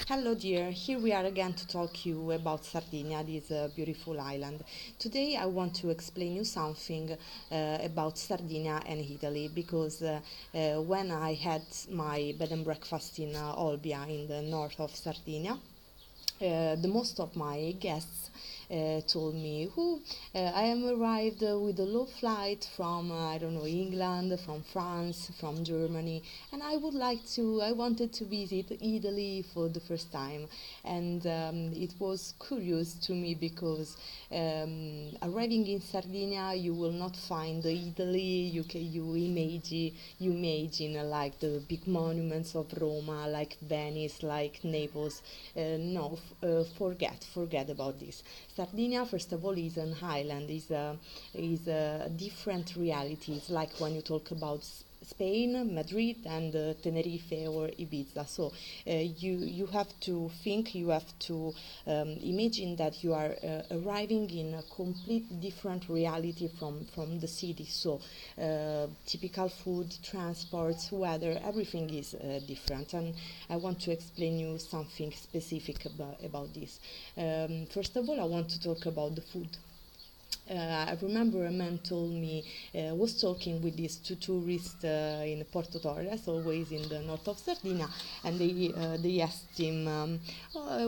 Hello dear, here we are again to talk you about Sardinia, this beautiful island. Today I want to explain you something about Sardinia and Italy because when I had my bed and breakfast in Olbia in the north of Sardinia, the most of my guests told me, "Oh, I am arrived with a low flight from I don't know England, from France, from Germany, and I wanted to visit Italy for the first time." And it was curious to me because arriving in Sardinia, you will not find Italy. You imagine like the big monuments of Roma, like Venice, like Naples. No, forget about this. Sardinia, first of all, is an island. Is a different reality. It's like when you talk about Spain, Madrid, and Tenerife or Ibiza. So you have to think, you have to imagine that you are arriving in a complete different reality from the city. So typical food, transports, weather, everything is different. And I want to explain you something specific about this. First of all, I want to talk about the food. I remember a man told me, was talking with these two tourists in Porto Torres, always in the north of Sardinia, and they asked him,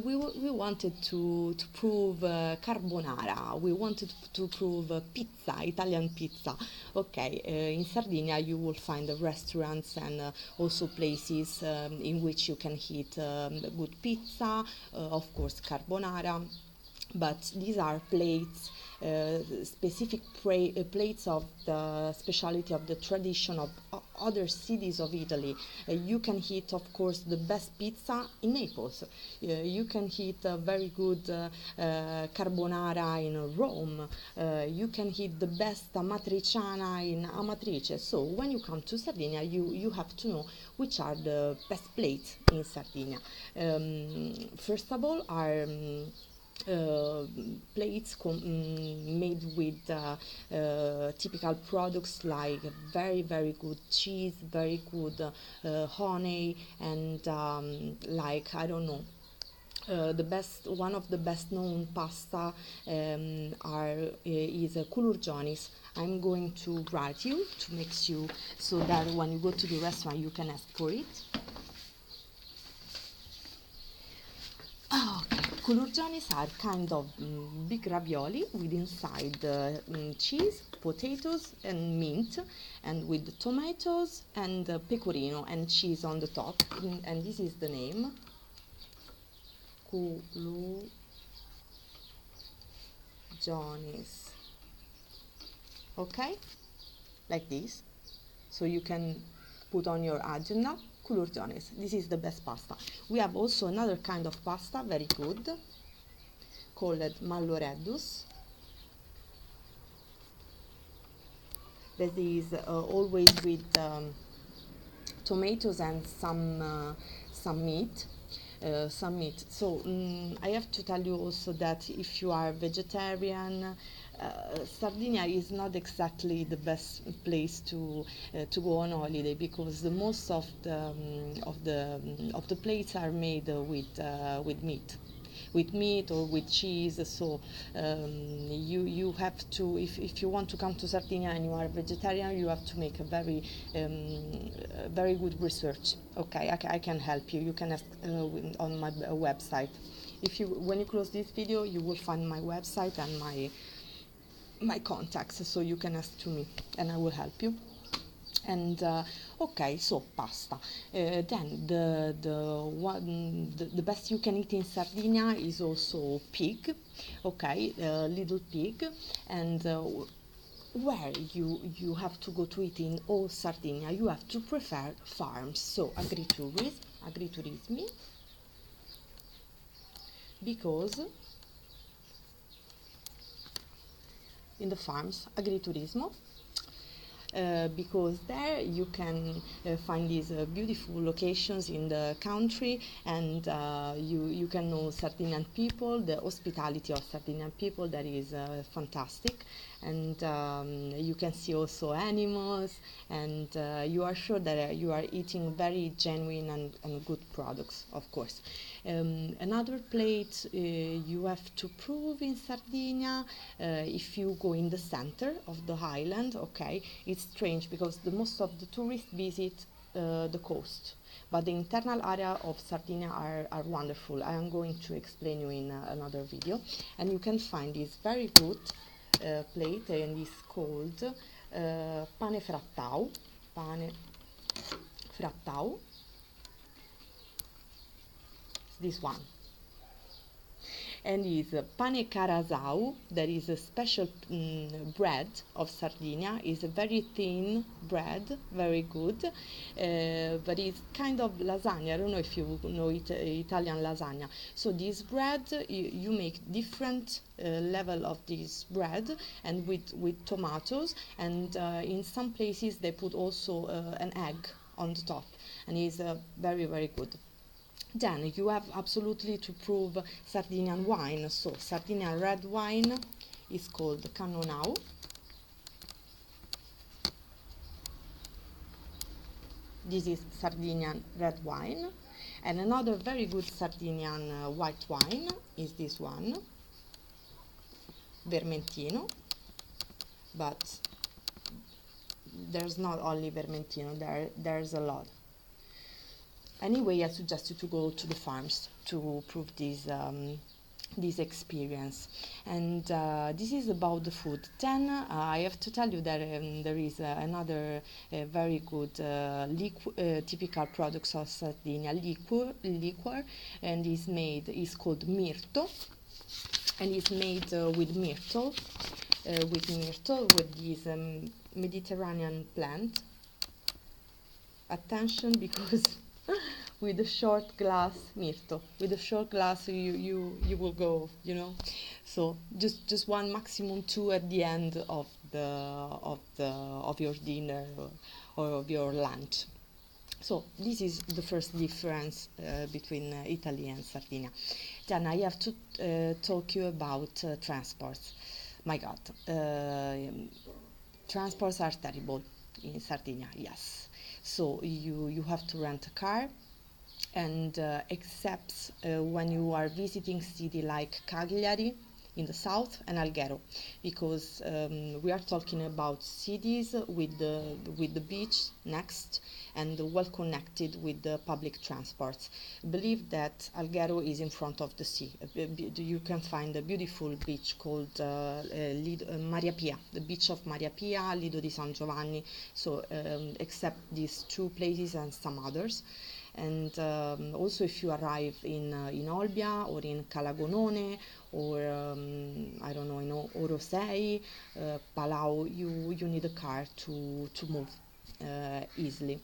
we wanted to prove carbonara, we wanted to prove pizza, Italian pizza. Okay, in Sardinia you will find restaurants and also places in which you can eat good pizza, of course carbonara, but these are plates, specific plates of the speciality of the tradition of other cities of Italy. You can eat, of course, the best pizza in Naples. You can eat a very good carbonara in Rome. You can eat the best amatriciana in Amatrice. So when you come to Sardinia, you have to know which are the best plates in Sardinia. First of all are plates made with typical products like very good cheese, very good honey, and like I don't know. One of the best known pasta is culurgionis. I'm going to write you to make you so that when you go to the restaurant you can ask for it. Okay, culurgionis are kind of big ravioli with inside cheese, potatoes, and mint, and with tomatoes and pecorino and cheese on the top. And this is the name. Culurgionis. Okay, like this. So you can put on your agenda culurgionis. This is the best pasta. We have also another kind of pasta, very good, called malloreddus. That is always with tomatoes and some meat. So I have to tell you also that if you are vegetarian, Sardinia is not exactly the best place to go on holiday because the most of the plates are made with meat or with cheese. So you have to, if you want to come to Sardinia and you are a vegetarian, you have to make a very good research. Okay, I can help you. You can ask on my website. When you close this video, you will find my website and my contacts, so you can ask to me and I will help you. And okay, so pasta. Then the best you can eat in Sardinia is also pig. Okay, little pig, and where you have to go to eat in all Sardinia, you have to prefer farms. So agriturismi, because in the farms, agriturismo. because there you can find these beautiful locations in the country, and you can know Sardinian people, the hospitality of Sardinian people that is fantastic, and you can see also animals, and you are sure that you are eating very genuine and good products, of course. Another plate you have to prove in Sardinia, if you go in the center of the island, okay, it's strange because the most of the tourists visit the coast, but the internal area of Sardinia are wonderful. I am going to explain you in another video, and you can find this very good plate, and it's called pane frattau, pane frattau, this one, and is pane carasau, that is a special bread of Sardinia. Is a very thin bread, very good, but it's kind of lasagna. I don't know if you know Italian lasagna. So this bread, you make different level of this bread, and with tomatoes, and in some places they put also an egg on the top, and it's very, very good. Then you have absolutely to prove Sardinian wine. So Sardinian red wine is called Cannonau. This is Sardinian red wine. And another very good Sardinian white wine is this one, Vermentino. But there's not only Vermentino, there's a lot. Anyway, I suggest you to go to the farms to prove this experience. And this is about the food. Then I have to tell you that there is another very good typical products of Sardinia, liquor, and is called mirto, and it's made with myrtle, with this Mediterranean plant. Attention, because with a short glass mirto, with a short glass you will go, you know. So just one, maximum two at the end of your dinner or of your lunch. So this is the first difference between Italy and Sardinia. Then I have to talk you about transports. My God, transports are terrible in Sardinia, yes. So you have to rent a car, and except when you are visiting city like Cagliari in the south and Alghero, because we are talking about cities with the beach next and well connected with the public transports. Believe that Alghero is in front of the sea. You can find a beautiful beach called Maria Pia, the beach of Maria Pia, Lido di San Giovanni. So except these two places and some others. And also, if you arrive in Olbia or in Calagonone or I don't know, Orosei, Palau, you need a car to move easily.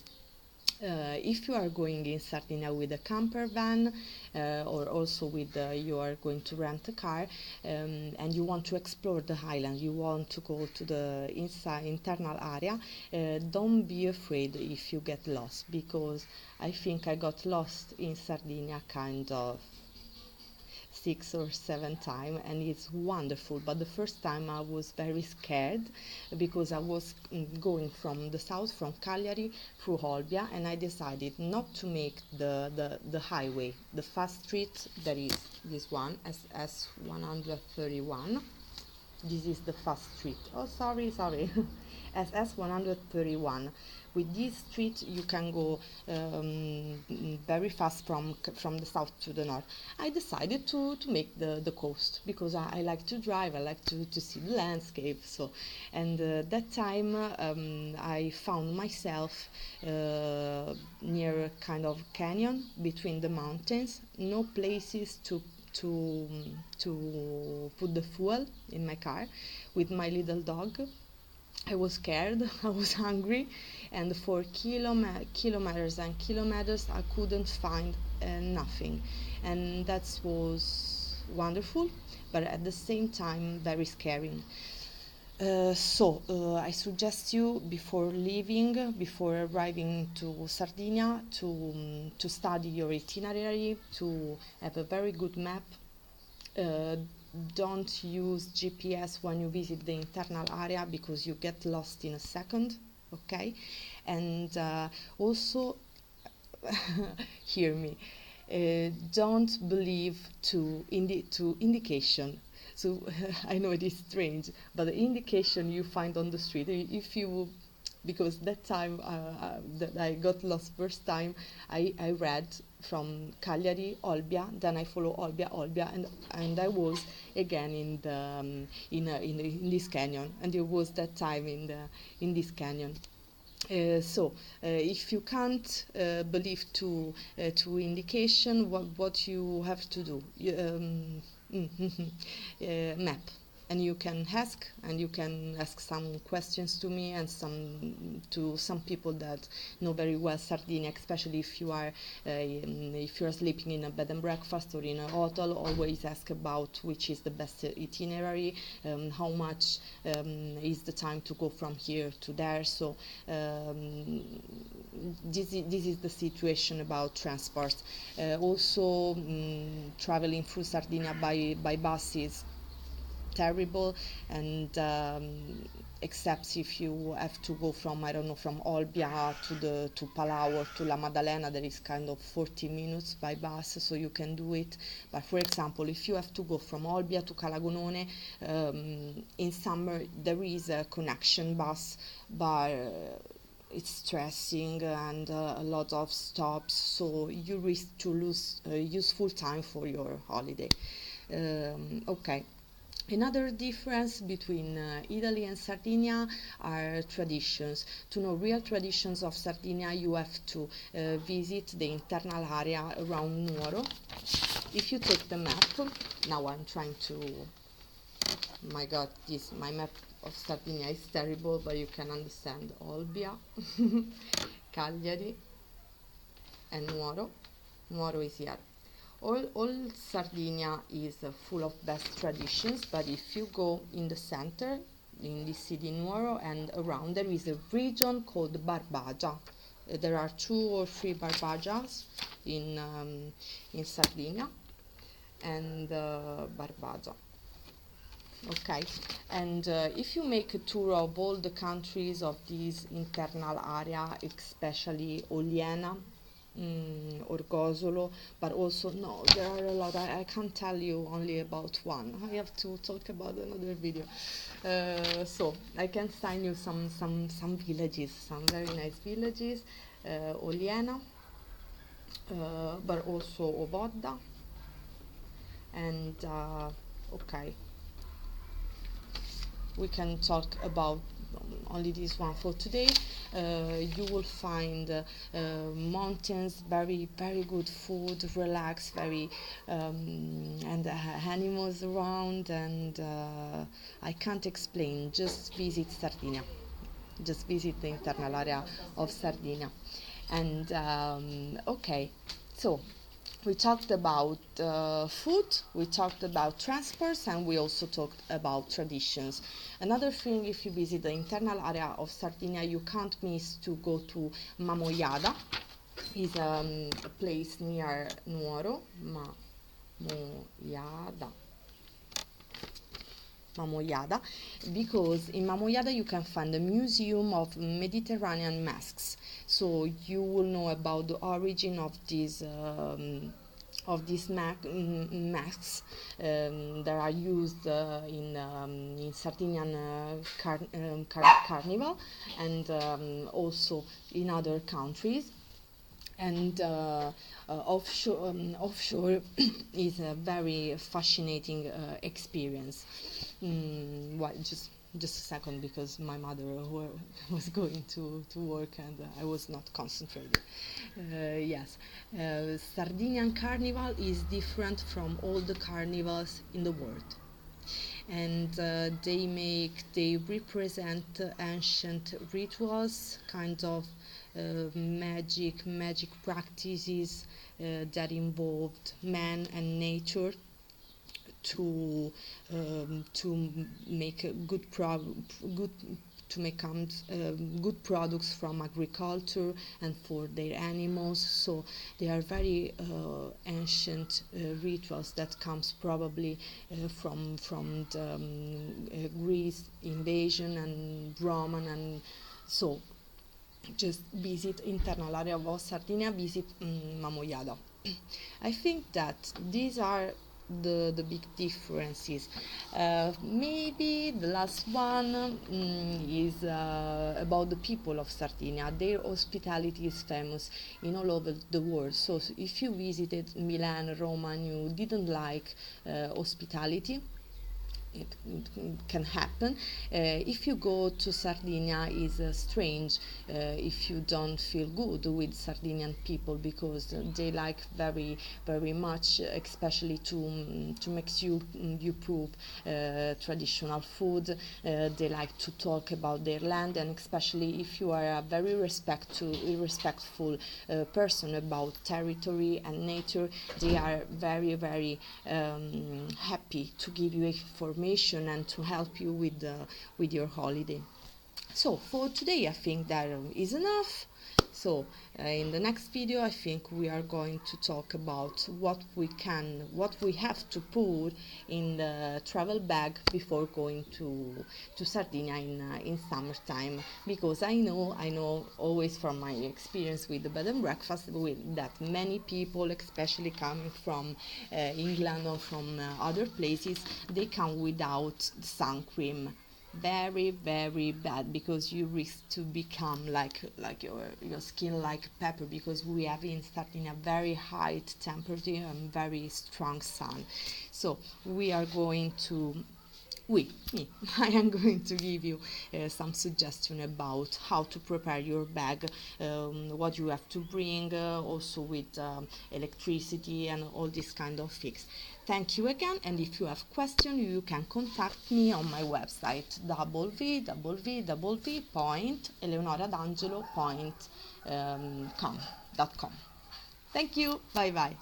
If you are going in Sardinia with a camper van, or also with you are going to rent a car, and you want to explore the island, you want to go to the internal area, don't be afraid if you get lost, because I think I got lost in Sardinia kind of 6 or 7 times, and it's wonderful. But the first time I was very scared because I was going from the south, from Cagliari through Olbia, and I decided not to make the highway, the fast street, that is this one, SS 131. This is the fast street. Oh, sorry. SS 131. With this street you can go very fast from the south to the north. I decided to make the coast, because I like to drive, I like to see the landscape. So, and that time I found myself near a kind of canyon between the mountains, no places to put the fuel in my car, with my little dog. I was scared, I was hungry, and for kilometers and kilometers I couldn't find nothing, and that was wonderful, but at the same time very scary. I suggest you before leaving, before arriving to Sardinia, to study your itinerary, to have a very good map. Uh, don't use GPS when you visit the internal area because you get lost in a second, okay? And also, hear me, don't believe to indication. So I know it is strange, but the indication you find on the street, if you, because that time that I got lost first time, I read from Cagliari, Olbia, then I follow Olbia, and I was again in the in this canyon, and it was that time in this canyon. If you can't believe to indication, what you have to do, map, and you can ask some questions to me and some people that know very well Sardinia, especially if you are sleeping in a bed and breakfast or in a hotel. Always ask about which is the best itinerary, how much is the time to go from here to there. So this is the situation about transport. Also, traveling through Sardinia by bus is terrible, and except if you have to go from, I don't know, from Olbia to Palau or to La Maddalena, there is kind of 40 minutes by bus, so you can do it. But for example, if you have to go from Olbia to Calagonone, in summer there is a connection bus, but it's stressing and a lot of stops, so you risk to lose useful time for your holiday. Okay. Another difference between Italy and Sardinia are traditions. To know real traditions of Sardinia, you have to visit the internal area around Nuoro. If you take the map, now I'm trying to, my god, my map of Sardinia is terrible, but you can understand Olbia, Cagliari, and Nuoro. Nuoro is here. All Sardinia is full of best traditions, but if you go in the center, in the city Nuoro and around, there is a region called Barbagia. There are 2 or 3 Barbagias in Sardinia, and Barbagia. Okay, and if you make a tour of all the countries of this internal area, especially Oliena, Orgosolo, but also, no, there are a lot. I can't tell you only about one. I have to talk about another video. So I can sign you some villages, some very nice villages, Oliena, but also Ovodda, and okay, we can talk about only this one for today. You will find mountains, very good food, relax, very and animals around, and I can't explain. Just visit Sardinia. Just visit the internal area of Sardinia. And okay, so we talked about food, we talked about transports, and we also talked about traditions. Another thing, if you visit the internal area of Sardinia, you can't miss to go to Mamoiada. It's a place near Nuoro. Mamoiada, because in Mamoiada you can find a museum of Mediterranean masks, so you will know about the origin of these masks that are used in Sardinian carnival, and also in other countries. And offshore is a very fascinating experience. Just a second, because my mother was going to work, and I was not concentrated. Yes, Sardinian carnival is different from all the carnivals in the world, and they represent ancient rituals, kind of magic practices that involved man and nature to make a good to make good products from agriculture and for their animals. So they are very ancient rituals that comes probably from the Greece invasion and Roman, and so just visit internal area of Sardinia, visit Mamoiada. I think that these are the big differences. Maybe the last one is about the people of Sardinia. Their hospitality is famous in all over the world. So if you visited Milan, Rome, and you didn't like hospitality, it can happen. If you go to Sardinia, is strange if you don't feel good with Sardinian people, because they like very much, especially to make you prove traditional food. They like to talk about their land, and especially if you are a very respectful person about territory and nature, they are very happy to give you information and to help you with your holiday. So for today I think that is enough. So in the next video I think we are going to talk about what we have to put in the travel bag before going to Sardinia in summertime, because I know always from my experience with the bed and breakfast that many people, especially coming from England or from other places, they come without sun cream. Very bad, because you risk to become like your skin like pepper, because we have in Sardinia very high temperature and very strong sun. So we are going to I am going to give you some suggestion about how to prepare your bag, what you have to bring, also with electricity and all this kind of things. Thank you again, and if you have questions, you can contact me on my website www.eleonoradangelo.com. Thank you, bye bye.